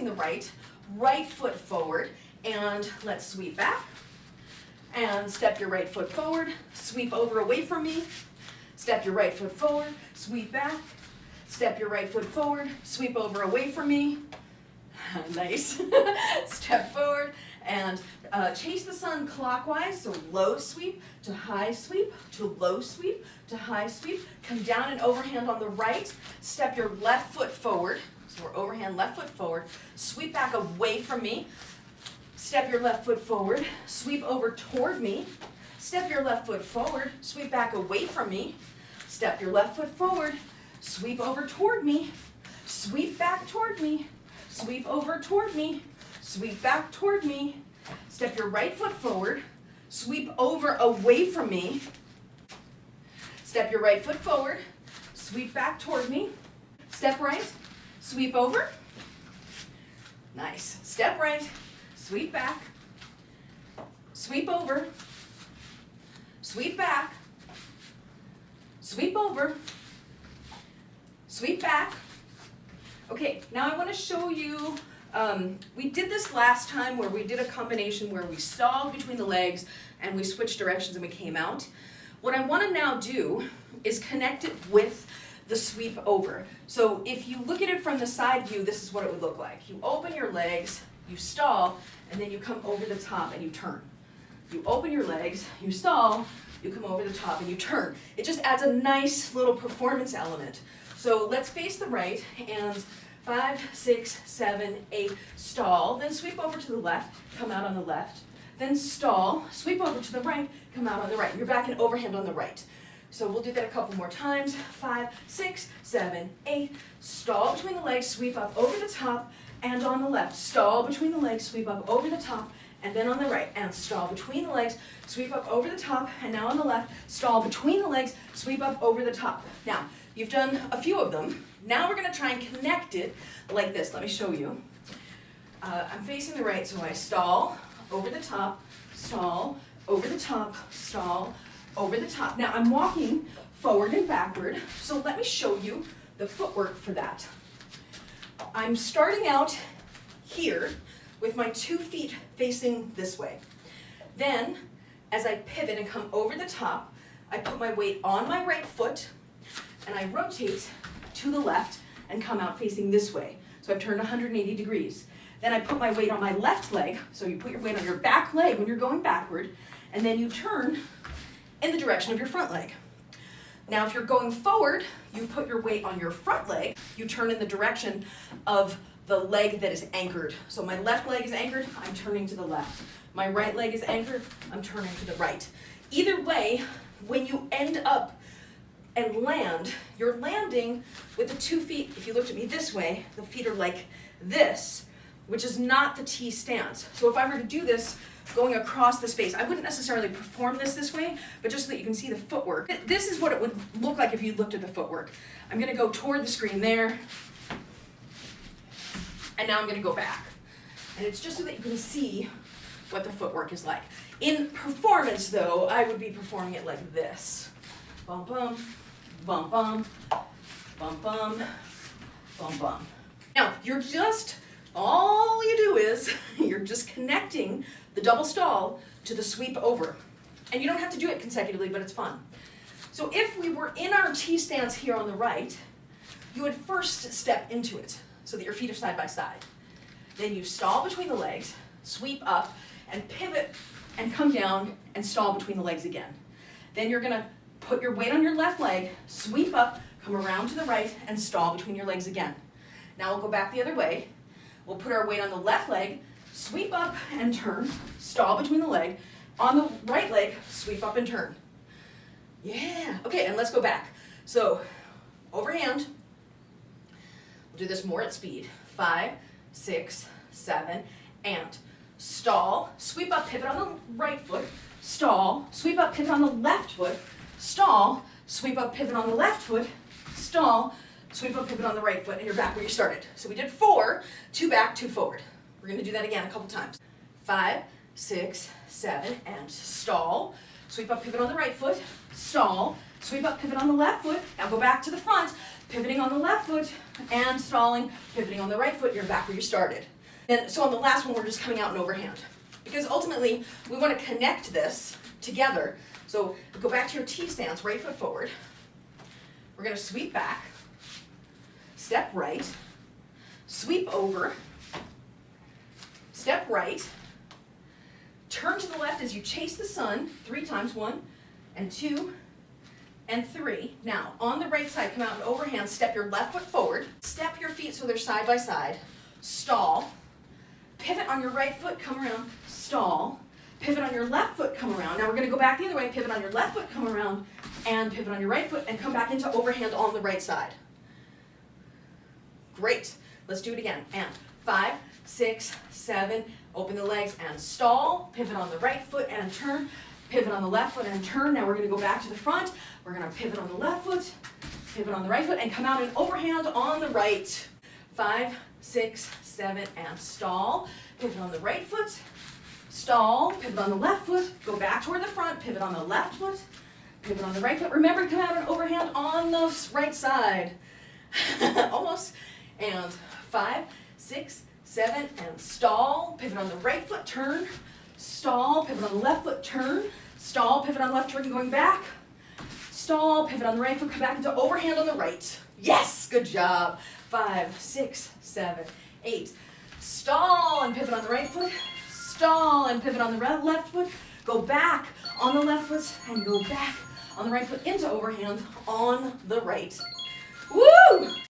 the right foot forward, and let's sweep back. And step your right foot forward, sweep over away from me. Step your right foot forward, sweep back. Step your right foot forward, sweep over away from me. Nice. Step forward and chase the sun clockwise, so low sweep to high sweep to low sweep to high sweep. Come down and overhand on the right. Step your left foot forward, so we're overhand left foot forward. Sweep back away from me. Step your left foot forward, sweep over toward me. Step your left foot forward, sweep back away from me. Step your left foot forward, sweep over toward me. Sweep back toward me. Sweep over toward me. Sweep back toward me. Step your right foot forward, sweep over away from me. Step your right foot forward, sweep back toward me. Step right, sweep over. Nice. Step right, sweep back, sweep over, sweep back, sweep over, sweep back. Okay, now I want to show you, we did this last time where we did a combination where we stalled between the legs and we switched directions and we came out. What I want to now do is connect it with the sweep over. So if you look at it from the side view, this is what it would look like. You open your legs, you stall, and then you come over the top and you turn. You open your legs, you stall, you come over the top and you turn. It just adds a nice little performance element. So let's face the right, and 5, 6, 7, 8, stall, then sweep over to the left, come out on the left, then stall, sweep over to the right, come out on the right. You're back in overhand on the right. So we'll do that a couple more times. 5, 6, 7, 8, stall between the legs, sweep up over the top, and on the left. Stall between the legs, sweep up over the top, and then on the right. And stall between the legs, sweep up over the top, and now on the left. Stall between the legs, sweep up over the top. Now, you've done a few of them. Now we're going to try and connect it like this. Let me show you. I'm facing the right, so I stall, over the top, stall, over the top, stall, over the top. Now I'm walking forward and backward, so let me show you the footwork for that. I'm starting out here with my 2 feet facing this way. Then, as I pivot and come over the top, I put my weight on my right foot, and I rotate to the left and come out facing this way. So I've turned 180 degrees. Then I put my weight on my left leg, so you put your weight on your back leg when you're going backward, and then you turn in the direction of your front leg. Now if you're going forward, you put your weight on your front leg, you turn in the direction of the leg that is anchored. So my left leg is anchored, I'm turning to the left. My right leg is anchored, I'm turning to the right. Either way, when you end up and land, you're landing with the 2 feet, if you looked at me this way, the feet are like this, which is not the T stance. So if I were to do this going across the space, I wouldn't necessarily perform this way, but just so that you can see the footwork. This is what it would look like if you looked at the footwork. I'm gonna go toward the screen there, and now I'm gonna go back. And it's just so that you can see what the footwork is like. In performance though, I would be performing it like this. Bum bum, bum bum, bum bum, bum bum. Now, all you do is, you're just connecting the double stall to the sweep over. And you don't have to do it consecutively, but it's fun. So if we were in our T stance here on the right, you would first step into it so that your feet are side by side. Then you stall between the legs, sweep up, and pivot and come down and stall between the legs again. Then you're gonna put your weight on your left leg, sweep up, come around to the right, and stall between your legs again. Now we'll go back the other way. We'll put our weight on the left leg, sweep up and turn, stall between the leg. On the right leg, sweep up and turn. Yeah, okay, and let's go back. So, overhand. We'll do this more at speed. 5, 6, 7, and stall, sweep up, pivot on the right foot, stall, sweep up, pivot on the left foot, stall, sweep up, pivot on the left foot, stall, sweep up, pivot on the right foot, and you're back where you started. So we did 4, 2 back, 2 forward. We're gonna do that again a couple times. 5, 6, 7, and stall, sweep up, pivot on the right foot, stall, sweep up, pivot on the left foot, now go back to the front, pivoting on the left foot, and stalling, pivoting on the right foot, you're back where you started. And so on the last one, we're just coming out in overhand. Because ultimately, we want to connect this together. So go back to your T stance, right foot forward. We're going to sweep back, step right, sweep over, step right, turn to the left as you chase the sun 3 times, 1 and 2 and 3. Now, on the right side, come out in overhand, step your left foot forward, step your feet so they're side by side, stall, pivot on your right foot, come around, stall, pivot on your left foot, come around. Now we're going to go back the other way, pivot on your left foot, come around, and pivot on your right foot, and come back into overhand on the right side. Great. Let's do it again. And 5, 6, 7, open the legs and stall, pivot on the right foot and turn, pivot on the left foot and turn. Now we're going to go back to the front. We're going to pivot on the left foot, pivot on the right foot, and come out in overhand on the right. 5, 6, 7, and stall, pivot on the right foot, stall, pivot on the left foot, go back toward the front, pivot on the left foot, pivot on the right foot. Remember to come out in overhand on the right side. Almost. And 5, 6, 7, and stall, pivot on the right foot, turn, stall, pivot on the left foot, turn, stall, pivot on the left, turn, going back, stall, pivot on the right foot, come back into overhand on the right. Yes, good job. 5, 6, 7, 8. Stall and pivot on the right foot, stall and pivot on the left foot, go back on the left foot and go back on the right foot into overhand on the right. Woo!